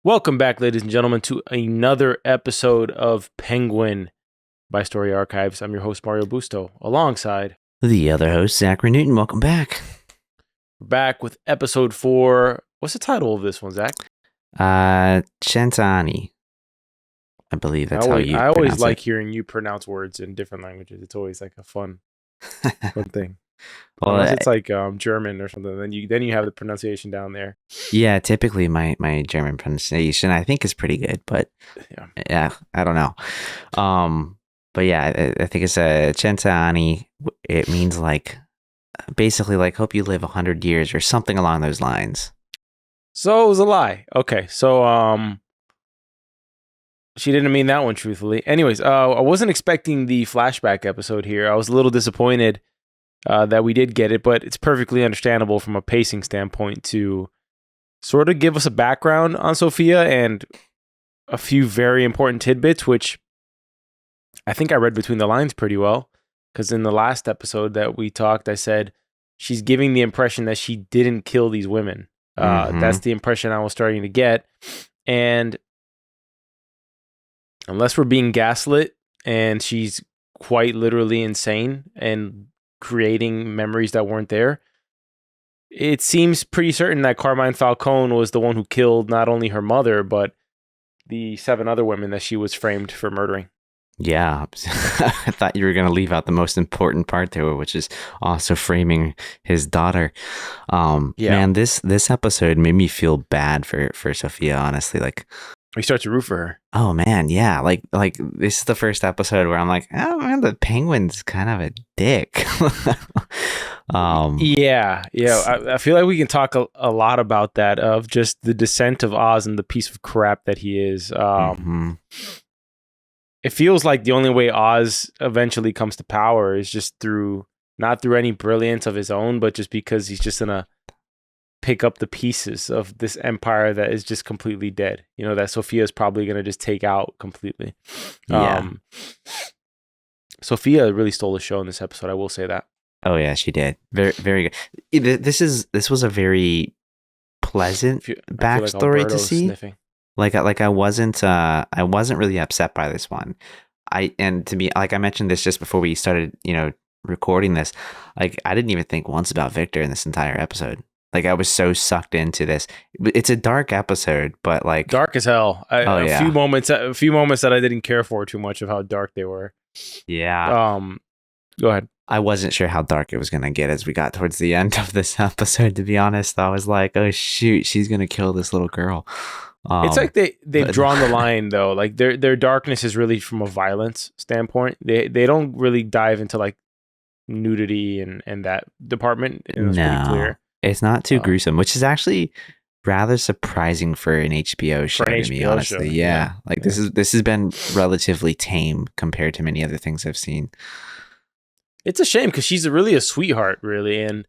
Welcome back, ladies and gentlemen, to another episode of Penguin by Story Archives. I'm your host, Mario Busto, alongside the other host, Zachary Newton. Welcome back. We're back with episode 4. What's the title of this one, Zach? Centani. I believe that's how you I always like it. hearing you pronounce words in different languages. It's always like a fun thing. Well, unless it's like German or something, then you have the pronunciation down there. Yeah, typically my German pronunciation I think is pretty good, but yeah, I don't know. But yeah, I think it's a Centani. It means like basically like hope you live 100 years or something along those lines. So it was a lie. Okay, so she didn't mean that one truthfully. Anyways, I wasn't expecting the flashback episode here. I was a little disappointed that we did get it, but it's perfectly understandable from a pacing standpoint to sort of give us a background on Sofia and a few very important tidbits, which I think I read between the lines pretty well. Because in the last episode that we talked, I said she's giving the impression that she didn't kill these women. That's the impression I was starting to get. And unless we're being gaslit and she's quite literally insane and creating memories that weren't there, it seems pretty certain that Carmine Falcone was the one who killed not only her mother, but the 7 other women that she was framed for murdering. Yeah, I thought you were going to leave out the most important part there, which is also framing his daughter. Man, this episode made me feel bad for Sofia, honestly. Like, we start to root for her. Oh man, yeah. Like this is the first episode where I'm like, oh man, the Penguin's kind of a dick. I feel like we can talk a lot about that, of just the descent of Oz and the piece of crap that he is. It feels like the only way Oz eventually comes to power is just not through any brilliance of his own, but just because he's just gonna pick up the pieces of this empire that is just completely dead. You know, that Sofia's probably going to just take out completely. Yeah. Sofia really stole the show in this episode. I will say that. Oh yeah, she did. Very, very good. This was a very pleasant backstory to see. Sniffing. Like I wasn't really upset by this one. And to me, like I mentioned this just before we started, recording this, like I didn't even think once about Victor in this entire episode. Like I was so sucked into this. It's a dark episode, but like dark as hell. A few moments that I didn't care for too much of how dark they were. Yeah. Go ahead. I wasn't sure how dark it was gonna get as we got towards the end of this episode. To be honest, I was like, "Oh shoot, she's gonna kill this little girl." It's like they've drawn the line though. Like their darkness is really from a violence standpoint. They don't really dive into like nudity and that department. And it's pretty clear. It's not too gruesome, which is actually rather surprising for an HBO show to me, honestly. Yeah. This has been relatively tame compared to many other things I've seen. It's a shame because she's really a sweetheart, really, and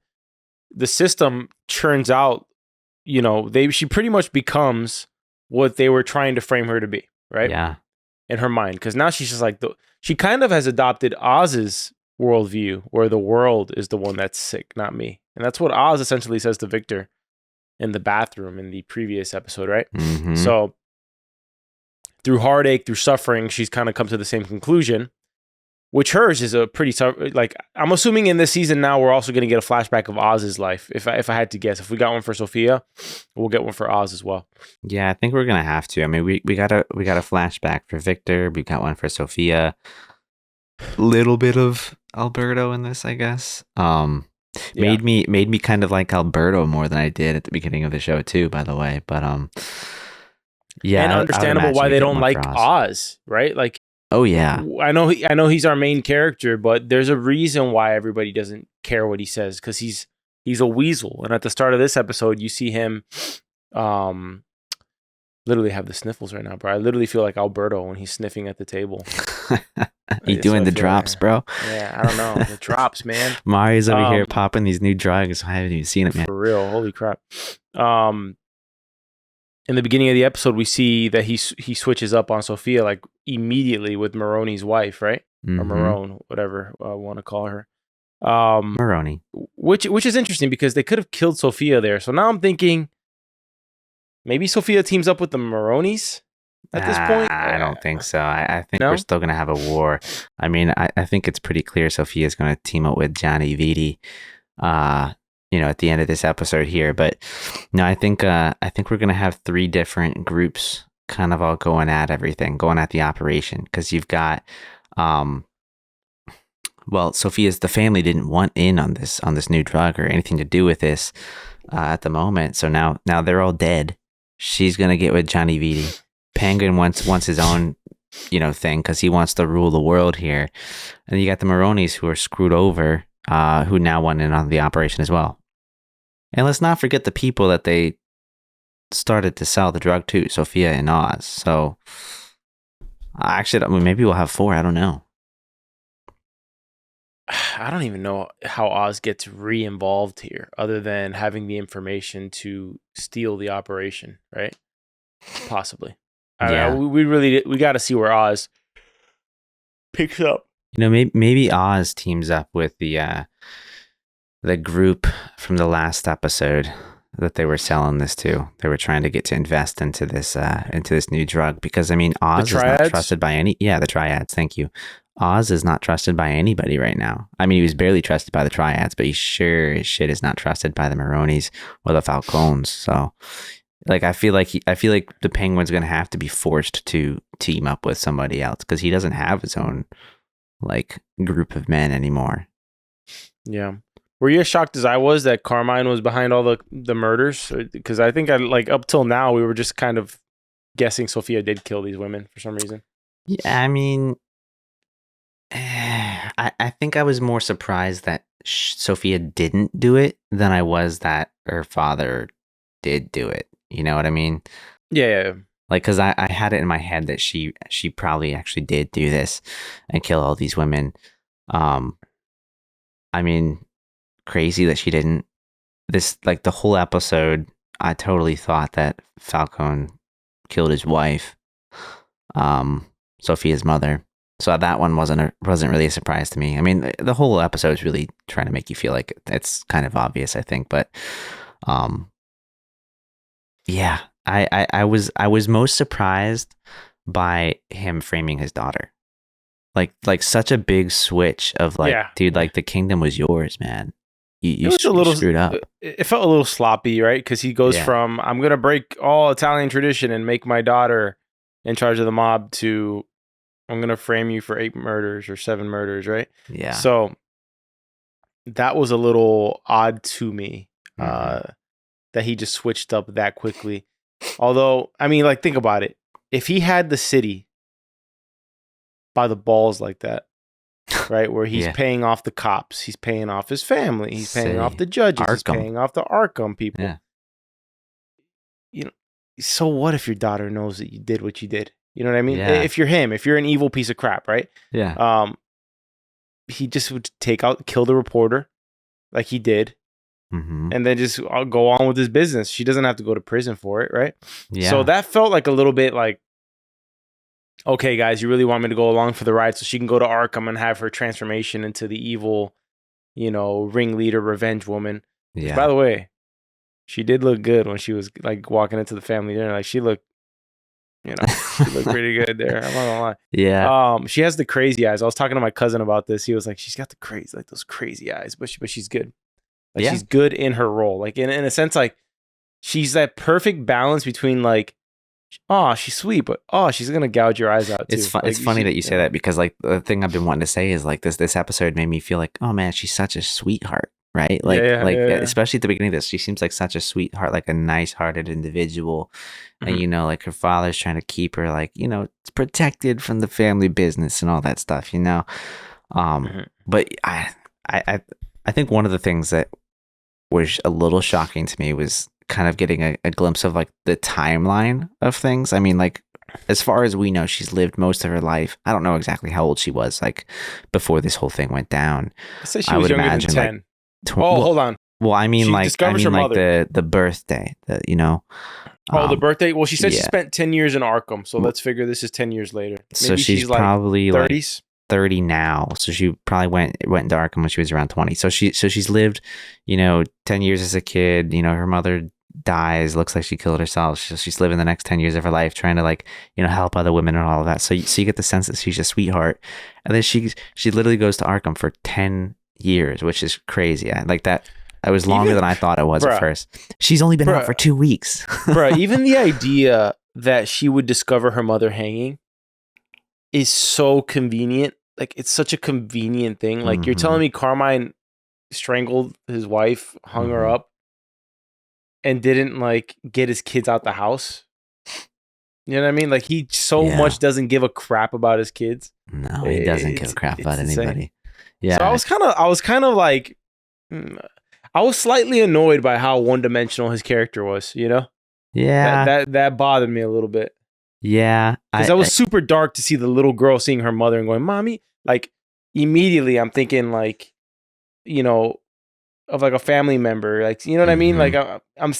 the system churns out. She pretty much becomes what they were trying to frame her to be, right? Yeah. In her mind, because now she's just like she kind of has adopted Oz's worldview, where the world is the one that's sick, not me. And that's what Oz essentially says to Victor in the bathroom in the previous episode, right? Mm-hmm. So through heartache, through suffering, she's kind of come to the same conclusion, which hers is a pretty tough, like, I'm assuming in this season now we're also going to get a flashback of Oz's life. If I had to guess, if we got one for Sofia, we'll get one for Oz as well. Yeah, I think we're going to have to. I mean, we got a flashback for Victor. We got one for Sofia. Little bit of Alberto in this, I guess. Made me kind of like Alberto more than I did at the beginning of the show too, by the way. But yeah, and understandable why they don't like Oz, right? Like, oh yeah, I know he's our main character, but there's a reason why everybody doesn't care what he says, because he's a weasel. And at the start of this episode, you see him literally have the sniffles right now, bro. I literally feel like Alberto when he's sniffing at the table. You doing the drops, bro? Yeah, I don't know. The drops, man. Mario's over here popping these new drugs. I haven't even seen it, man. For real. Holy crap. In the beginning of the episode, we see that he switches up on Sofia like immediately with Maroni's wife, right? Mm-hmm. Or Marone, whatever I want to call her. Maroni. Which is interesting because they could have killed Sofia there. So now I'm thinking, Maybe Sofia teams up with the Maronis at this point. I don't think so. I think No? we're still going to have a war. I mean, I think it's pretty clear Sofia is going to team up with Johnny Vitti, at the end of this episode here. But no, I think we're going to have 3 different groups kind of all going at everything, going at the operation. Because you've got, Sofia's, the family didn't want in on this new drug or anything to do with this at the moment. So now they're all dead. She's going to get with Johnny Vitti. Penguin wants his own, thing because he wants to rule the world here. And you got the Maronis who are screwed over, who now want in on the operation as well. And let's not forget the people that they started to sell the drug to, Sofia and Oz. So actually, maybe we'll have 4. I don't know. I don't even know how Oz gets re-involved here, other than having the information to steal the operation, right? Possibly. Yeah. We got to see where Oz picks up. Maybe Oz teams up with the group from the last episode that they were selling this to. They were trying to get to invest into this new drug because Oz is not trusted by any. Yeah, the triads. Thank you. Oz is not trusted by anybody right now. He was barely trusted by the triads, but he sure as shit is not trusted by the Maronis or the Falcones. So, I feel like the Penguin's gonna have to be forced to team up with somebody else because he doesn't have his own group of men anymore. Yeah. Were you as shocked as I was that Carmine was behind all the murders? Because I think up till now we were just kind of guessing Sofia did kill these women for some reason. Yeah, I think I was more surprised that Sofia didn't do it than I was that her father did do it. You know what I mean? Yeah. Because I had it in my head that she probably actually did do this and kill all these women. Crazy that she didn't. This, the whole episode, I totally thought that Falcone killed his wife, Sofia's mother. So that one wasn't really a surprise to me. The whole episode is really trying to make you feel like it's kind of obvious, I think. But, yeah, I was most surprised by him framing his daughter, like such a big switch of dude, the kingdom was yours, man. You screwed up. It felt a little sloppy, right? Because he goes from I'm gonna break all Italian tradition and make my daughter in charge of the mob to I'm gonna frame you for 8 murders or 7 murders, right? Yeah. So that was a little odd to me, that he just switched up that quickly. Although, think about it. If he had the city by the balls like that, right, where he's paying off the cops, he's paying off his family, he's paying off the judges, he's paying off the Arkham people. Yeah. So what if your daughter knows that you did what you did? You know what I mean? Yeah. If you're him, if you're an evil piece of crap, right? Yeah. He just would kill the reporter like he did, and then just go on with his business. She doesn't have to go to prison for it, right? Yeah. So that felt like a little bit like, okay, guys, you really want me to go along for the ride so she can go to Arkham and have her transformation into the evil, ringleader, revenge woman. Yeah. Which, by the way, she did look good when she was walking into the family dinner. She looked, she looked pretty good there. I'm not gonna lie. Yeah. She has the crazy eyes. I was talking to my cousin about this. He was like, she's got the crazy, those crazy eyes, but she's good. She's good in her role. In a sense, she's that perfect balance between she's sweet, but she's gonna gouge your eyes out too. It's funny that you say that because the thing I've been wanting to say is this episode made me feel like, oh man, she's such a sweetheart, right? Especially at the beginning of this, she seems like such a sweetheart, like a nice-hearted individual. And her father's trying to keep her it's protected from the family business and all that stuff, But I think one of the things that was a little shocking to me was kind of getting a glimpse of the timeline of things. As far as we know, she's lived most of her life. I don't know exactly how old she was before this whole thing went down. I said she was younger than 10. Hold on. Well, the birthday, the birthday. Well, she said she spent 10 years in Arkham, so let's figure this is 10 years later. Maybe so she's probably 30s. 30 now, so she probably went into Arkham when she was around 20. So she's lived 10 years as a kid. Her mother dies, looks like she killed herself. She's living the next 10 years of her life trying to like, help other women and all of that. So you get the sense that she's a sweetheart. And then she literally goes to Arkham for 10 years, which is crazy. Like that. It was longer than I thought it was at first. She's only been out for 2 weeks. Bruh, even the idea that she would discover her mother hanging is so convenient. Like, it's such a convenient thing. Like, you're telling me Carmine strangled his wife, hung her up, and didn't, like, get his kids out the house? You know what I mean? Like, he much doesn't give a crap about his kids. No, he doesn't give a crap about anybody. Yeah. So I was kind of like... I was slightly annoyed by how one-dimensional his character was, Yeah. That bothered me a little bit. Yeah. Because that was super dark to see the little girl seeing her mother and going, "Mommy," like immediately I'm thinking like, of like a family member, like, you know what I mean? Like I'm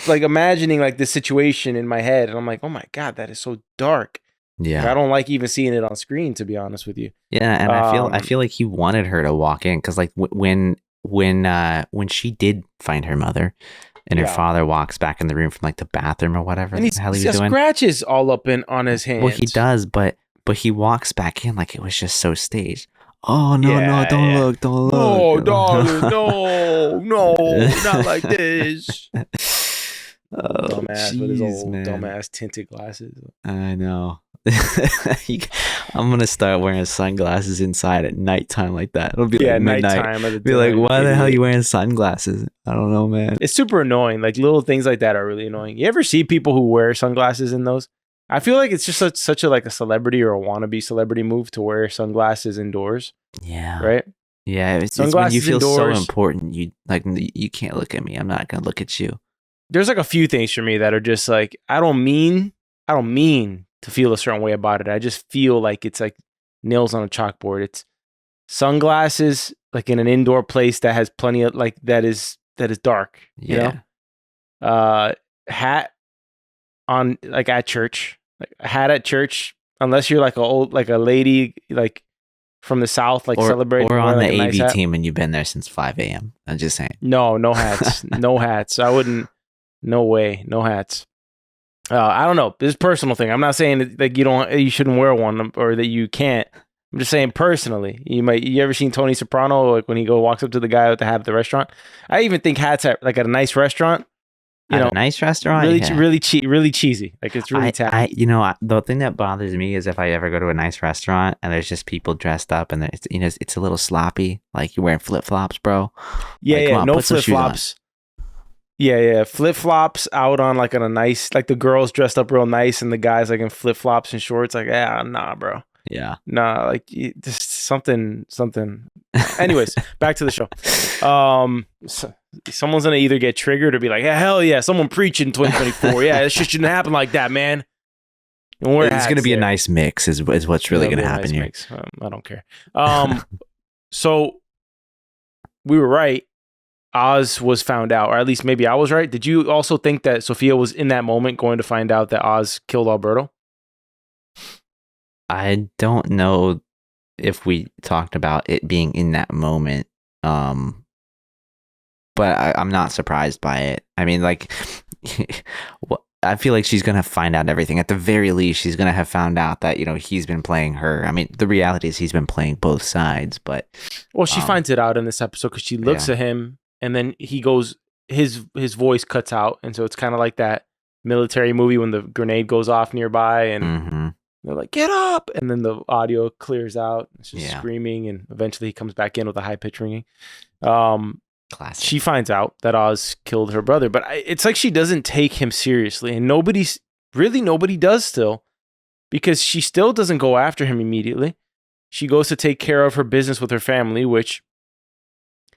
like imagining like this situation in my head, and I'm like, oh my God, that is so dark. Yeah. Like, I don't like even seeing it on screen, to be honest with you. Yeah, and I feel like he wanted her to walk in because like when she did find her mother and her father walks back in the room from like the bathroom or whatever and the hell he was got doing, scratches all up on his hands. Well, he does, but he walks back in like it was just so staged. Oh no, don't look. No, darling, no, not like this. Dumbass with his old dumbass tinted glasses. I know. I'm gonna start wearing sunglasses inside at nighttime like that. It'll be like midnight. Be like, why the hell are you wearing sunglasses? I don't know, man. It's super annoying. Like little things like that are really annoying. You ever see people who wear sunglasses in those? I feel like it's just such a like a celebrity or a wannabe celebrity move to wear sunglasses indoors. Yeah. Right. Yeah. It's when you feel indoors, so important. You can't look at me. I'm not gonna look at you. There's like a few things for me that are just like I don't mean to feel a certain way about it. I just feel like it's like nails on a chalkboard. It's sunglasses like in an indoor place that has plenty of like that is dark. You know, hat on like at church, like a hat at church. Unless you're like a lady like from the South, like celebrating or on like the nice AV hat. team and you've been there since 5 a.m. I'm just saying. No hats, no hats. I wouldn't. No way, no hats. I don't know. This is a personal thing. I'm not saying that you shouldn't wear one or that you can't. I'm just saying personally. You ever seen Tony Soprano like when he walks up to the guy with the hat at the restaurant? I even think hats at like at a nice restaurant. A nice restaurant, really cheesy. Like it's really tacky. The thing that bothers me is if I ever go to a nice restaurant and there's just people dressed up and it's a little sloppy. Like you're wearing flip flops, bro. Yeah, no flip flops. Yeah, flip flops out on like on a nice, like the girls dressed up real nice and the guys like in flip flops and shorts. Like, nah, bro. Yeah, nah, like just something. Anyways, back to the show. Someone's gonna either get triggered or be like, hell yeah, someone preaching 2024. Yeah, that shit shouldn't happen like that, man. It's gonna be a nice mix, is what's really gonna happen here. Mix. I don't care. So we were right. Oz was found out, or at least maybe I was right. Did you also think that Sofia was in that moment going to find out that Oz killed Alberto? I don't know if we talked about it being in that moment, but I'm not surprised by it. I mean, like, I feel like she's going to find out everything. At the very least, she's going to have found out that, he's been playing her. I mean, the reality is he's been playing both sides, but... Well, she finds it out in this episode because she looks at him and then he goes, his voice cuts out. And so it's kind of like that military movie when the grenade goes off nearby and they're like, get up. And then the audio clears out. It's just screaming. And eventually he comes back in with a high pitch ringing. Classic. She finds out that Oz killed her brother, but it's like she doesn't take him seriously, and nobody does still, because she still doesn't go after him immediately. She goes to take care of her business with her family, which,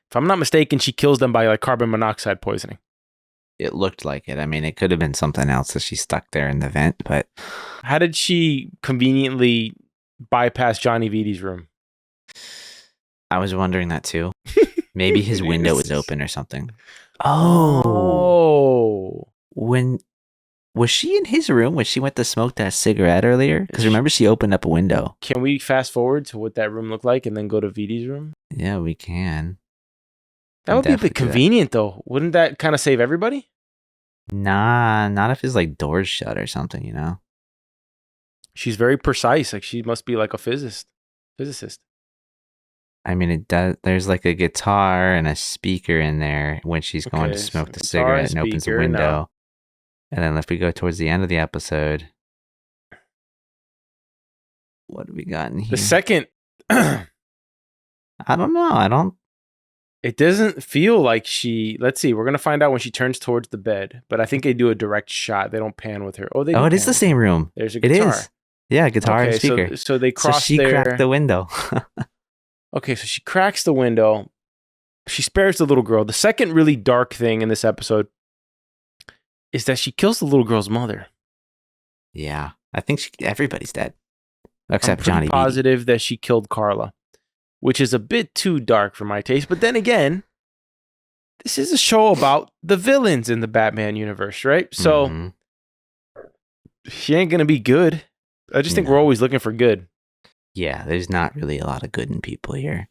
if I'm not mistaken, she kills them by like carbon monoxide poisoning. It looked like it. I mean, it could have been something else that she stuck there in the vent, but how did she conveniently bypass Johnny Vidi's room? I was wondering that too. Maybe his window was open or something. Oh. Was she in his room when she went to smoke that cigarette earlier? Because remember, she opened up a window. Can we fast forward to what that room looked like and then go to Vidi's room? Yeah, we can. That would be a bit convenient, though. Wouldn't that kind of save everybody? Nah, not if his like door's shut or something, you know. She's very precise. Like she must be like a physicist. I mean, it does. There's like a guitar and a speaker in there when she's going to Okay, so smoke the guitar and cigarette and opens the speaker. window. No. And then if we go towards the end of the episode, what have we got in here? The second, I don't know. I don't. It doesn't feel like she. Let's see. We're gonna find out when she turns towards the bed. But I think they do a direct shot. They don't pan with her. Oh, they. Oh, it pan is the with same her. room. There's a It guitar. is. Yeah, guitar and speaker. So they cross. So she cracked the window. Okay, so she cracks the window. She spares the little girl. The second really dark thing in this episode is that she kills the little girl's mother. Yeah, I think everybody's dead except I'm Johnny. Positive that she killed Carla, which is a bit too dark for my taste. But then again, this is a show about the villains in the Batman universe, right? So she ain't gonna be good. I just think we're always looking for good. Yeah, there's not really a lot of good in people here.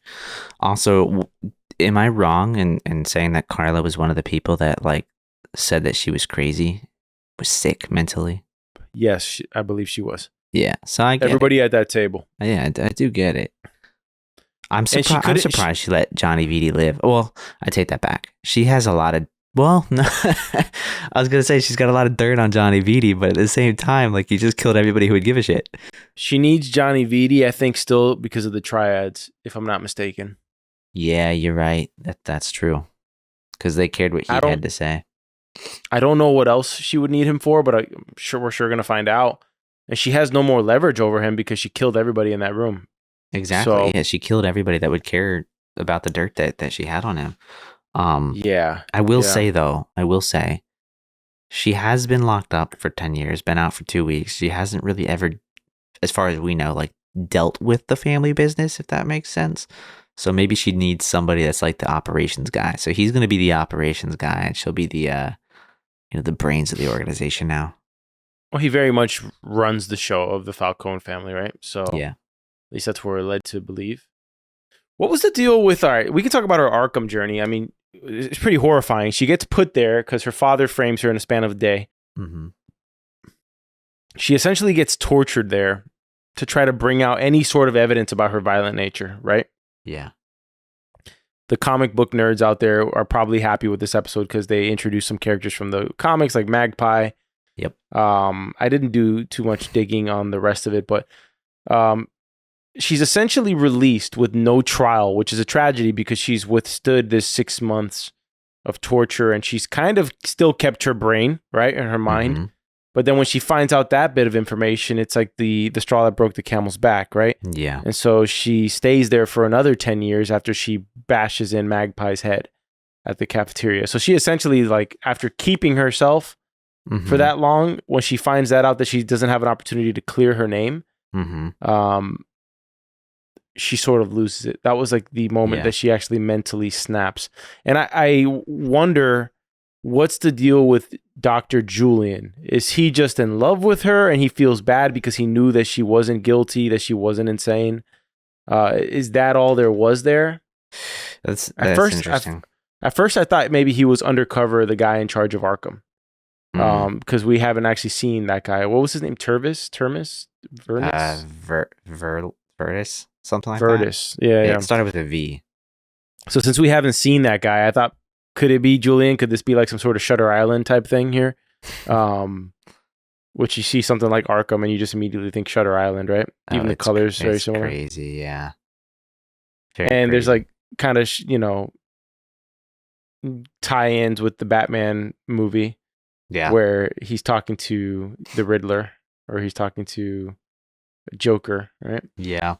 Also, am I wrong in saying that Carla was one of the people that like said that she was crazy, was sick mentally? Yes, I believe she was. Yeah, so I get everybody at that table. Yeah, I do get it. I'm surprised she let Johnny Vitti live. Well, I take that back. She has a lot of. Well, no, I was gonna say she's got a lot of dirt on Johnny Vitti, but at the same time, like he just killed everybody who would give a shit. She needs Johnny Vitti, I think, still because of the triads, if I'm not mistaken. Yeah, you're right. That's true. Because they cared what he had to say. I don't know what else she would need him for, but we're sure gonna find out. And she has no more leverage over him because she killed everybody in that room. Exactly. So, yeah, she killed everybody that would care about the dirt that she had on him. Yeah. I will say, she has been locked up for 10 years, been out for 2 weeks. She hasn't really ever, as far as we know, like dealt with the family business, if that makes sense. So maybe she needs somebody that's like the operations guy. So he's going to be the operations guy, and she'll be the, the brains of the organization now. Well, he very much runs the show of the Falcone family, right? So yeah, at least that's what we're led to believe. What was the deal with? All right, we can talk about her Arkham journey. I mean, it's pretty horrifying. She gets put there because her father frames her in a span of a day. Mm-hmm. She essentially gets tortured there to try to bring out any sort of evidence about her violent nature, right? Yeah. The comic book nerds out there are probably happy with this episode because they introduced some characters from the comics like Magpie. Yep. I didn't do too much digging on the rest of it, but she's essentially released with no trial, which is a tragedy because she's withstood this 6 months of torture and she's kind of still kept her brain, right, in her mind. Mm-hmm. But then when she finds out that bit of information, it's like the straw that broke the camel's back, right? Yeah. And so she stays there for another 10 years after she bashes in Magpie's head at the cafeteria. So she essentially, like, after keeping herself for that long, when she finds that out that she doesn't have an opportunity to clear her name, she sort of loses it. That was like the moment that she actually mentally snaps. And I wonder, what's the deal with Dr. Julian? Is he just in love with her and he feels bad because he knew that she wasn't guilty, that she wasn't insane? Is that all there was there? That's interesting. At first, I thought maybe he was undercover, the guy in charge of Arkham. Because we haven't actually seen that guy. What was his name? Termis? Vernis? Vertis? Something like Vertis. that. Yeah. It started with a V. So since we haven't seen that guy, I thought, could it be Julian? Could this be like some sort of Shutter Island type thing here? Which you see something like Arkham and you just immediately think Shutter Island, right? Even the colors very similar. Crazy, yeah. Very crazy. There's like kind of, tie-ins with the Batman movie. Yeah. Where he's talking to the Riddler or he's talking to Joker, right? Yeah.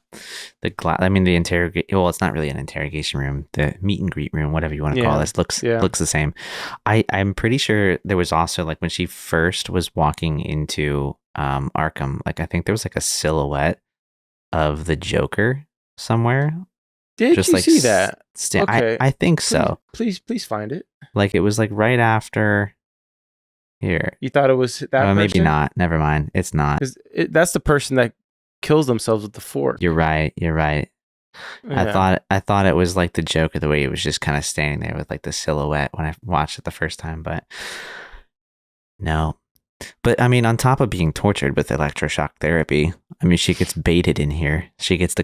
The well, it's not really an interrogation room. The meet and greet room, whatever you want to call this, looks the same. I'm pretty sure there was also, like, when she first was walking into Arkham, like, I think there was like a silhouette of the Joker somewhere. Did you see that? Okay. I think so. Please find it. Like, it was like right after. Here. You thought it was that person? Maybe not. Never mind. It's not. That's the person that kills themselves with the fork. You're right. Yeah. I thought it was like the Joker, the way he was just kind of standing there with like the silhouette when I watched it the first time. But No. But I mean, on top of being tortured with electroshock therapy, I mean, she gets baited in here. She gets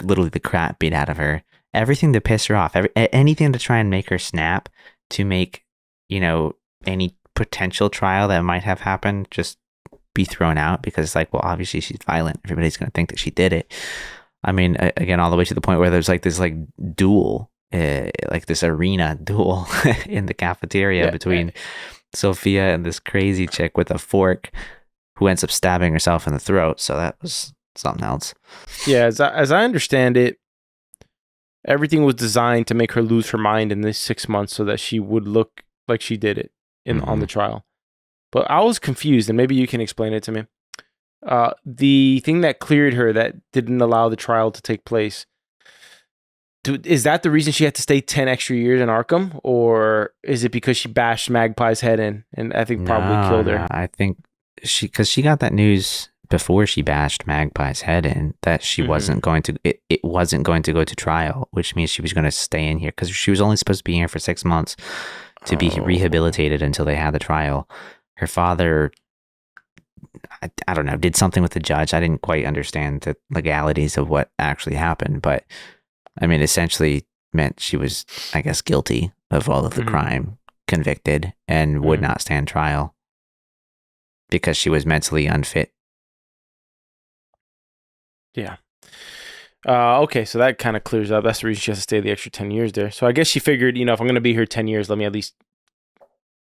literally the crap beat out of her. Everything to piss her off. Anything to try and make her snap, to make, any potential trial that might have happened just be thrown out, because it's like, well, obviously she's violent. Everybody's going to think that she did it. I mean, again, all the way to the point where there's like this like duel, like this arena duel in the cafeteria between Sofia and this crazy chick with a fork who ends up stabbing herself in the throat. So that was something else. Yeah, as I understand it, everything was designed to make her lose her mind in this 6 months so that she would look like she did it on the trial. But I was confused, and maybe you can explain it to me. The thing that cleared her, that didn't allow the trial to take place, is that the reason she had to stay 10 extra years in Arkham? Or is it because she bashed Magpie's head in and I think probably killed her? I think because she got that news before she bashed Magpie's head in, that she wasn't going to, it wasn't going to go to trial, which means she was going to stay in here, because she was only supposed to be here for 6 months to be rehabilitated until they had the trial. Her father, I don't know, did something with the judge. I didn't quite understand the legalities of what actually happened, but I mean, essentially meant she was, I guess, guilty of all of the crime, convicted, and would not stand trial because she was mentally unfit. Yeah. Okay, so that kind of clears up. That's the reason she has to stay the extra 10 years there. So I guess she figured, if I'm going to be here 10 years, let me at least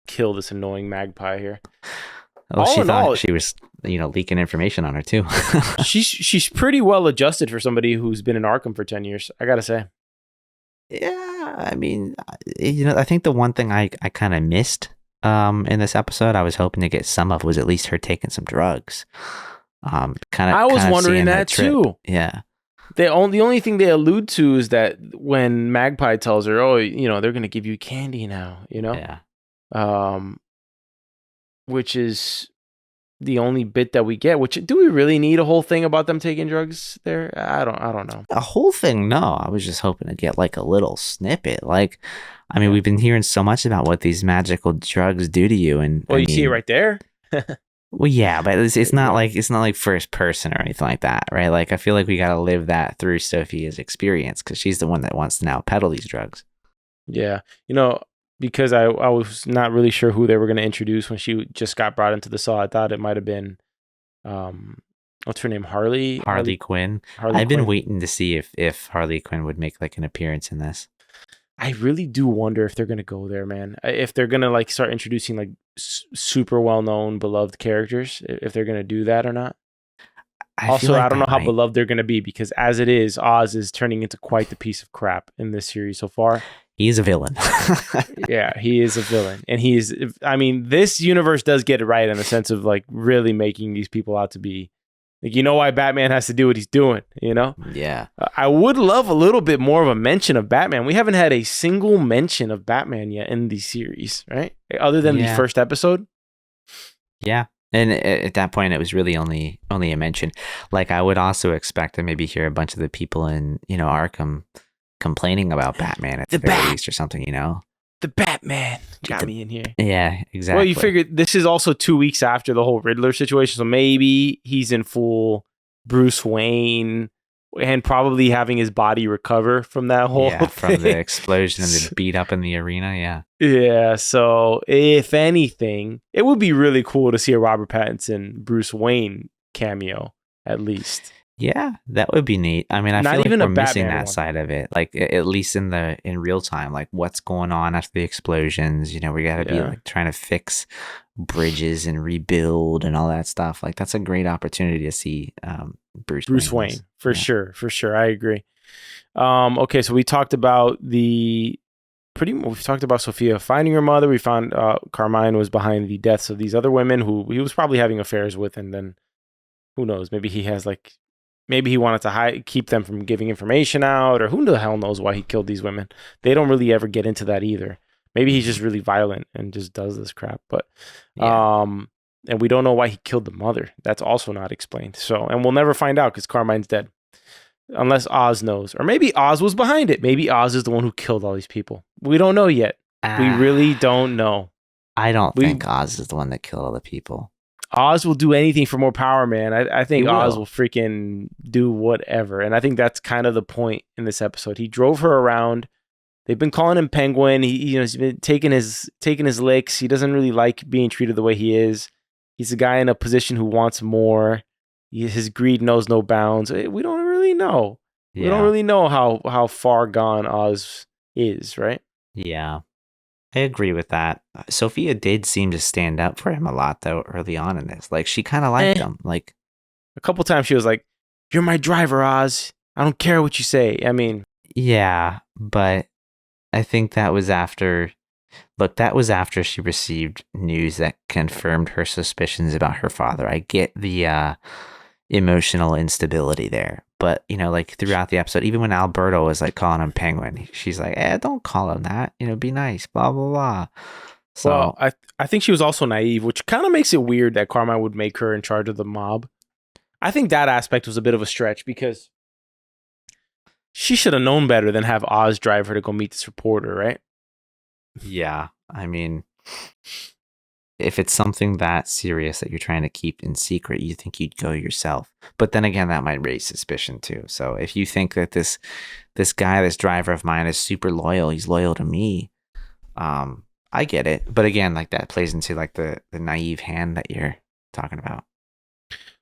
kill this annoying magpie here. Well, she thought she was, leaking information on her too. she's pretty well adjusted for somebody who's been in Arkham for 10 years, I gotta say. Yeah, I mean, I think the one thing I kind of missed in this episode, I was hoping to get some of, was at least her taking some drugs. I was wondering that too. Yeah. The only thing they allude to is that when Magpie tells her, "Oh, they're gonna give you candy now," Yeah. Which is the only bit that we get. Which, do we really need a whole thing about them taking drugs there? I don't know. A whole thing? No, I was just hoping to get like a little snippet. Like, I mean, we've been hearing so much about what these magical drugs do to you, and you see it right there. Well, yeah, but it's not like first person or anything like that, right? Like, I feel like we got to live that through Sophia's experience, because she's the one that wants to now peddle these drugs. Yeah, because I was not really sure who they were going to introduce when she just got brought into the Saw. I thought it might have been, what's her name, Harley Quinn. I've been waiting to see if Harley Quinn would make like an appearance in this. I really do wonder if they're going to go there, man. If they're going to like start introducing like super well-known, beloved characters, if they're going to do that or not. I don't know how beloved they're going to be, because as it is, Oz is turning into quite the piece of crap in this series so far. He's a villain. Yeah, he is a villain. And this universe does get it right in the sense of like really making these people out to be like, why Batman has to do what he's doing, Yeah. I would love a little bit more of a mention of Batman. We haven't had a single mention of Batman yet in the series, right? Other than the first episode. Yeah. And at that point, it was really only a mention. Like, I would also expect to maybe hear a bunch of the people in, Arkham complaining about Batman at the very least or something, The Batman got me in here. Yeah, exactly. Well, you figure this is also 2 weeks after the whole Riddler situation, so maybe he's in full Bruce Wayne and probably having his body recover from that whole thing. From the explosion and the beat up in the arena. Yeah. Yeah. So if anything, it would be really cool to see a Robert Pattinson Bruce Wayne cameo at least. Yeah, that would be neat. I mean, I feel like we're missing that side of it. Like, at least in real time, like what's going on after the explosions. We got to be like trying to fix bridges and rebuild and all that stuff. Like, that's a great opportunity to see Bruce Wayne for sure. I agree. Okay, so we talked about we've talked about Sofia finding her mother. We found Carmine was behind the deaths of these other women who he was probably having affairs with, and then who knows? Maybe he has maybe he wanted to keep them from giving information out, or who the hell knows why he killed these women. They don't really ever get into that either. Maybe he's just really violent and just does this crap. But, and we don't know why he killed the mother. That's also not explained. So, and we'll never find out because Carmine's dead. Unless Oz knows. Or maybe Oz was behind it. Maybe Oz is the one who killed all these people. We don't know yet. We really don't know. I don't think Oz is the one that killed all the people. Oz will do anything for more power, man. I think Oz will freaking do whatever. And I think that's kind of the point in this episode. He drove her around. They've been calling him Penguin. He's been taking his licks. He doesn't really like being treated the way he is. He's a guy in a position who wants more. His greed knows no bounds. We don't really know. Yeah. We don't really know how far gone Oz is, right? Yeah, I agree with that. Sofia did seem to stand up for him a lot, though, early on in this. Like, she kind of liked him. Like, a couple times she was like, "You're my driver, Oz. I don't care what you say." I mean, yeah, but I think that was after. Look, that was after she received news that confirmed her suspicions about her father. I get the emotional instability there. But, like throughout the episode, even when Alberto was like calling him Penguin, she's like, don't call him that. Be nice, blah, blah, blah. So well, I think she was also naive, which kind of makes it weird that Carmine would make her in charge of the mob. I think that aspect was a bit of a stretch because she should have known better than have Oz drive her to go meet this reporter, right? Yeah. I mean, if it's something that serious that you're trying to keep in secret, you think you'd go yourself. But then again, that might raise suspicion too. So if you think that this guy, this driver of mine is super loyal, he's loyal to me, I get it. But again, like that plays into like the naive hand that you're talking about.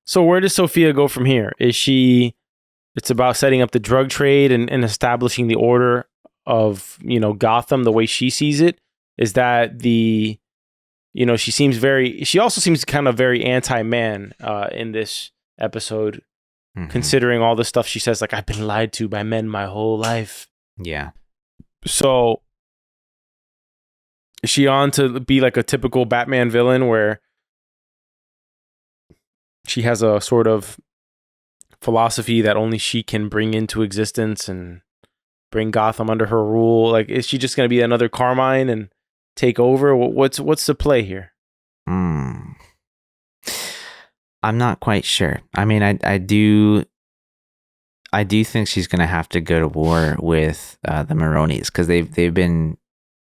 So where does Sofia go from here? It's about setting up the drug trade and establishing the order of, Gotham the way she sees it. Is that she also seems kind of very anti-man in this episode, considering all the stuff she says, like, I've been lied to by men my whole life. Yeah. So is she on to be like a typical Batman villain where she has a sort of philosophy that only she can bring into existence and bring Gotham under her rule? Like, is she just going to be another Carmine and take over? What's the play here? I'm not quite sure. I mean, I do think she's gonna have to go to war with the Maronis because they've been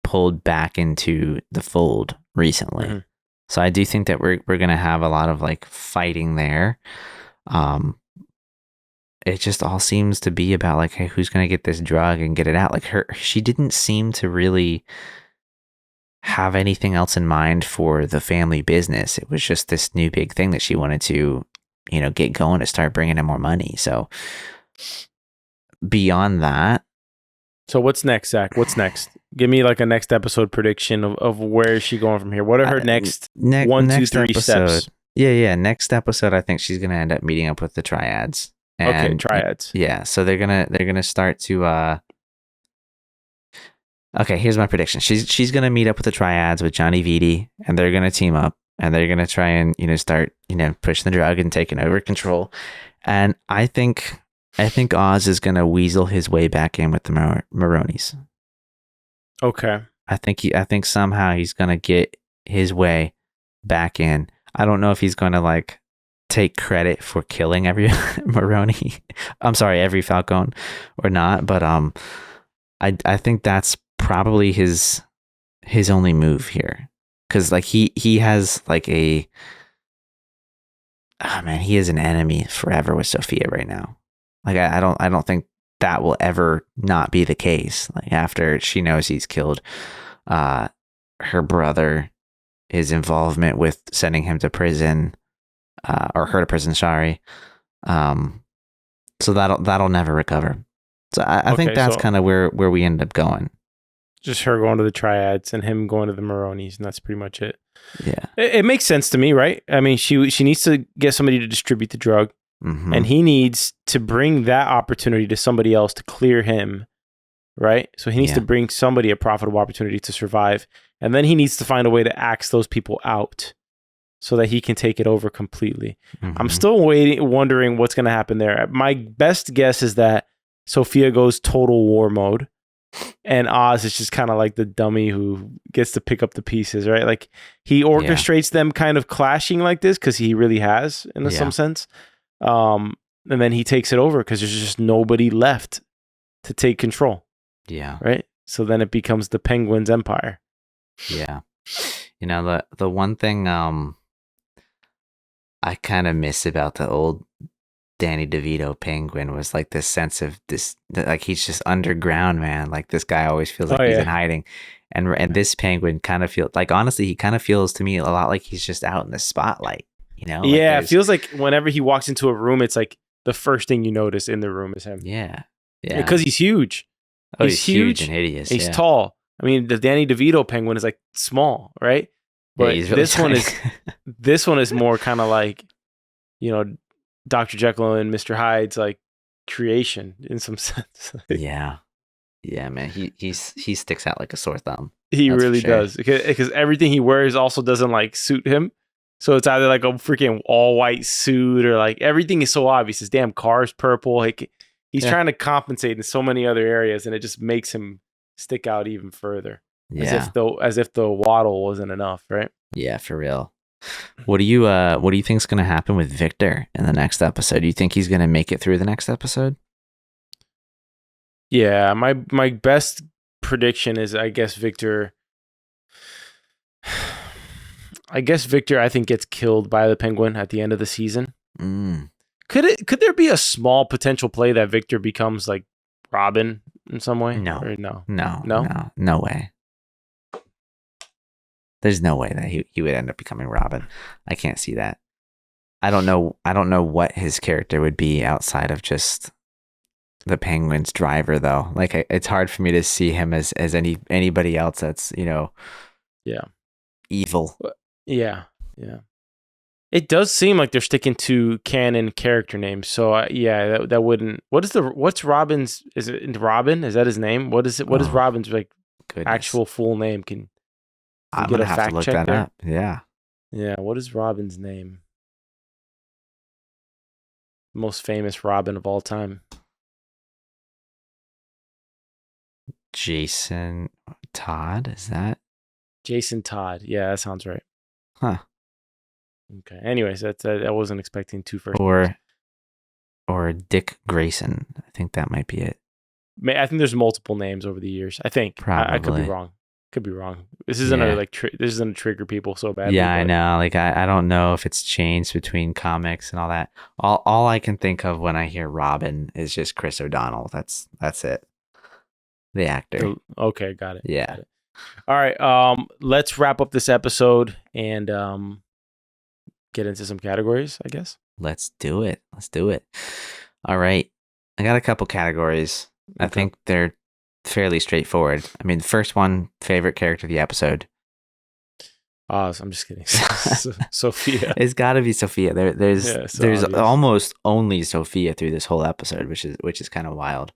pulled back into the fold recently. Mm-hmm. So I do think that we're gonna have a lot of like fighting there. It just all seems to be about like, hey, who's gonna get this drug and get it out? Like she didn't seem to really have anything else in mind for the family business. It was just this new big thing that she wanted to, get going to start bringing in more money. So beyond that. So what's next, Zach? What's next? Give me like a next episode prediction of where is she going from here? What are her next 1, 2, 3 steps? Yeah. Next episode, I think she's going to end up meeting up with the triads. And, triads. Yeah. So they're going to start to, okay, here's my prediction. She's going to meet up with the triads with Johnny Vitti, and they're going to team up, and they're going to try and, start, pushing the drug and taking over control. And I think Oz is going to weasel his way back in with the Maronis. Okay. I think somehow he's going to get his way back in. I don't know if he's going to like take credit for killing every Maroni. I'm sorry, every Falcone or not, but I think that's probably his only move here, because like he has like he is an enemy forever with Sofia right now. Like I don't think that will ever not be the case. Like after she knows he's killed her brother, his involvement with sending him to prison, or her to prison, sorry. So that'll never recover. So I think that's kind of where we end up going. Just her going to the triads and him going to the Maronis, and that's pretty much it. Yeah. It makes sense to me, right? I mean, she needs to get somebody to distribute the drug, and he needs to bring that opportunity to somebody else to clear him, right? So he needs to bring somebody a profitable opportunity to survive, and then he needs to find a way to axe those people out so that he can take it over completely. I'm still wondering what's going to happen there. My best guess is that Sofia goes total war mode, and Oz is just kind of like the dummy who gets to pick up the pieces, right? Like he orchestrates them kind of clashing like this because he really has in some sense. And then he takes it over because there's just nobody left to take control. Yeah. Right. So then it becomes the Penguin's empire. Yeah. The one thing I kind of miss about the old Danny DeVito Penguin was like this sense of this, like he's just underground, man. Like this guy always feels like he's in hiding, and this Penguin kind of feels like, honestly, he kind of feels to me a lot like he's just out in the spotlight. Yeah, it feels like whenever he walks into a room, it's like the first thing you notice in the room is him. Yeah, because he's huge. He's huge and hideous. He's tall. I mean, the Danny DeVito Penguin is like small, right? But he's really this one is more kind of like, Dr. Jekyll and Mr. Hyde's like creation in some sense. Yeah, man. He sticks out like a sore thumb. He really does, because everything he wears also doesn't like suit him. So it's either like a freaking all white suit or like everything is so obvious. His damn car is purple. Like he's trying to compensate in so many other areas, and it just makes him stick out even further. Yeah. As if the waddle wasn't enough, right? Yeah, for real. What do you think is going to happen with Victor in the next episode? Do you think he's going to make it through the next episode? Yeah, my best prediction is I guess Victor I think gets killed by the Penguin at the end of the season. Could there be a small potential play that Victor becomes like Robin in some way? No. Or no. No way. There's no way that he would end up becoming Robin. I can't see that. I don't know what his character would be outside of just the Penguin's driver, though. Like it's hard for me to see him as anybody else that's evil. Yeah. It does seem like they're sticking to canon character names. So that wouldn't. What's Robin's? Is it Robin? Is that his name? What is it? What is Robin's like actual full name? Can I'm gonna have to look that up. Yeah. Yeah. What is Robin's name? Most famous Robin of all time. Jason Todd, is that? Jason Todd. Yeah, that sounds right. Huh. Okay. Anyways, I wasn't expecting two first. Or Dick Grayson. I think that might be it. I think there's multiple names over the years. I think. Probably. I could be wrong. This isn't this isn't to trigger people so badly. Yeah, I know. Like I don't know if it's changed between comics and all that. All I can think of when I hear Robin is just Chris O'Donnell. That's it. The actor. Okay, got it. Yeah. Got it. All right. Let's wrap up this episode and get into some categories, I guess. Let's do it. All right. I got a couple categories. Okay. I think they're fairly straightforward. I mean, the first one, favorite character of the episode. Oh, I'm just kidding. Sofia. It's got to be Sofia. There's obvious. Almost only Sofia through this whole episode, which is kind of wild.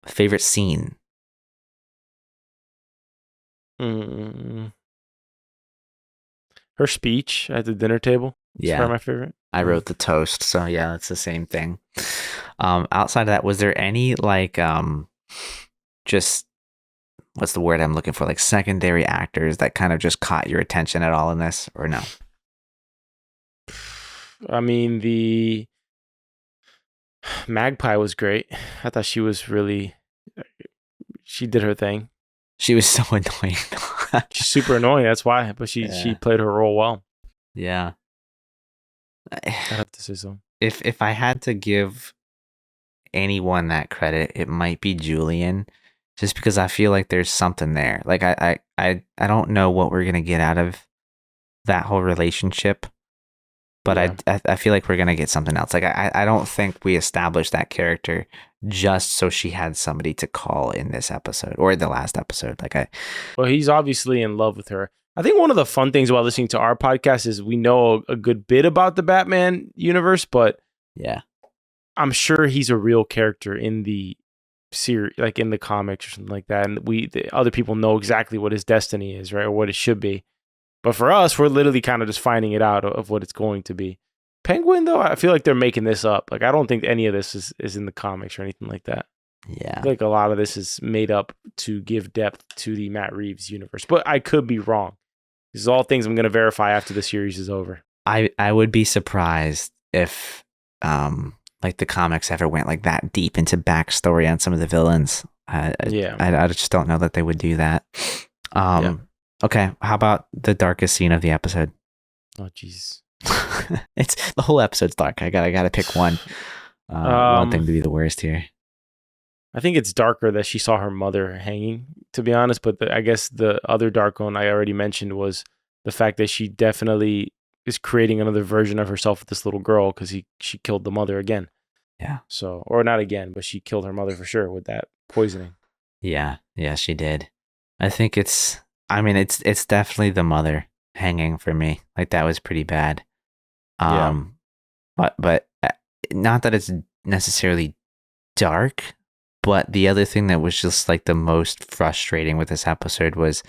Favorite scene. Her speech at the dinner table. Yeah, probably my favorite. I wrote the toast, so yeah, it's the same thing. Outside of that, was there any like just what's the word I'm looking for? Like secondary actors that kind of just caught your attention at all in this, or no? I mean, the Magpie was great. I thought she did her thing. She was so annoying. She's super annoying. That's why. But she played her role well. Yeah. I have to say so. If I had to give anyone that credit, it might be Julian, just because I feel like there's something there. Like I don't know what we're gonna get out of that whole relationship, but I feel like we're gonna get something else. Like I don't think we established that character just so she had somebody to call in this episode or the last episode. Well, he's obviously in love with her. I think one of the fun things about listening to our podcast is we know a good bit about the Batman universe, but yeah, I'm sure he's a real character in the series, like in the comics or something like that. And the other people know exactly what his destiny is, right? Or what it should be. But for us, we're literally kind of just finding it out of what it's going to be. Penguin, though, I feel like they're making this up. Like, I don't think any of this is in the comics or anything like that. Yeah. I feel like a lot of this is made up to give depth to the Matt Reeves universe. But I could be wrong. These are all things I'm going to verify after the series is over. I would be surprised if like the comics ever went like that deep into backstory on some of the villains. I just don't know that they would do that. Okay, how about the darkest scene of the episode? Oh, jeez. It's the whole episode's dark. I gotta pick one. One thing to be the worst here. I think it's darker that she saw her mother hanging, to be honest. But I guess the other dark one I already mentioned was the fact that she definitely is creating another version of herself with this little girl because she killed the mother again. Yeah. So, or not again, but she killed her mother for sure with that poisoning. Yeah, she did. I think it's definitely the mother hanging for me. Like that was pretty bad. But not that it's necessarily dark, but the other thing that was just like the most frustrating with this episode was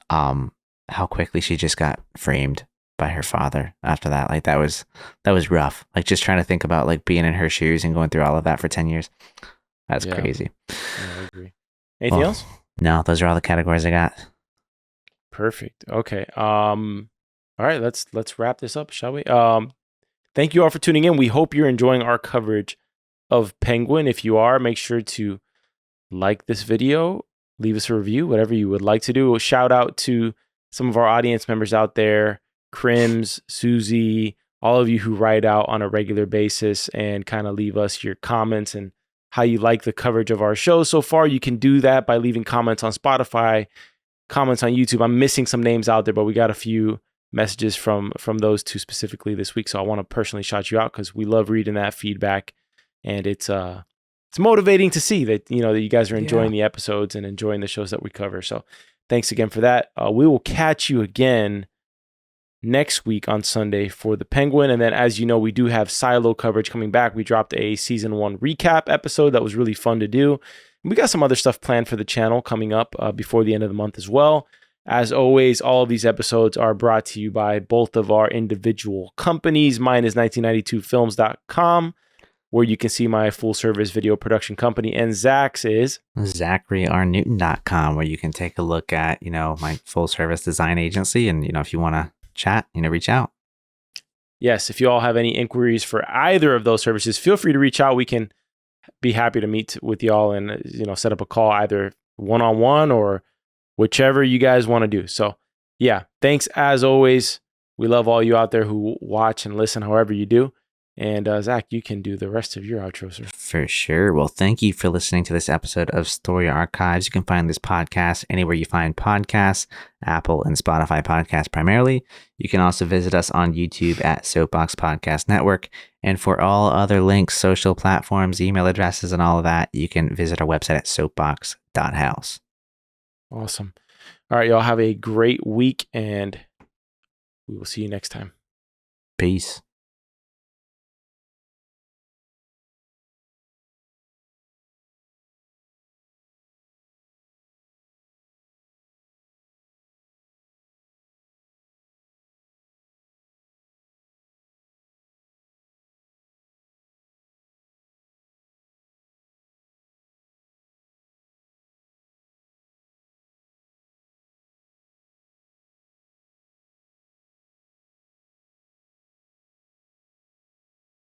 how quickly she just got framed by her father after that. Like that was rough. Like just trying to think about like being in her shoes and going through all of that for 10 years. That's crazy. Yeah, I agree. Anything else? No, those are all the categories I got. Perfect. Okay. All right, let's wrap this up, shall we? Thank you all for tuning in. We hope you're enjoying our coverage of Penguin. If you are, make sure to like this video, leave us a review, whatever you would like to do. A shout out to some of our audience members out there, Crims, Susie, all of you who write out on a regular basis and kind of leave us your comments and how you like the coverage of our show so far. You can do that by leaving comments on Spotify, comments on YouTube. I'm missing some names out there, but we got a few messages from those two specifically this week. So I want to personally shout you out because we love reading that feedback, and it's motivating to see that that you guys are enjoying the episodes and enjoying the shows that we cover. So thanks again for that. We will catch you again next week on Sunday for the Penguin. And then, as you know, we do have Silo coverage coming back. We dropped a season 1 recap episode that was really fun to do. We got some other stuff planned for the channel coming up before the end of the month as well. As always, all of these episodes are brought to you by both of our individual companies. Mine is 1992films.com, where you can see my full service video production company. And Zach's is ZacharyRNewton.com, where you can take a look at, my full service design agency. And, if you want to chat, reach out. Yes, if you all have any inquiries for either of those services, feel free to reach out. We can be happy to meet with y'all and set up a call either one-on-one or whichever you guys want to do. So yeah, thanks as always. We love all you out there who watch and listen however you do. And Zach, you can do the rest of your outro, sir. For sure. Well, thank you for listening to this episode of Story Archives. You can find this podcast anywhere you find podcasts, Apple and Spotify podcasts primarily. You can also visit us on YouTube at SoapBox Podcast Network. And for all other links, social platforms, email addresses, and all of that, you can visit our website at soapbox.house. Awesome. All right, y'all have a great week, and we will see you next time. Peace.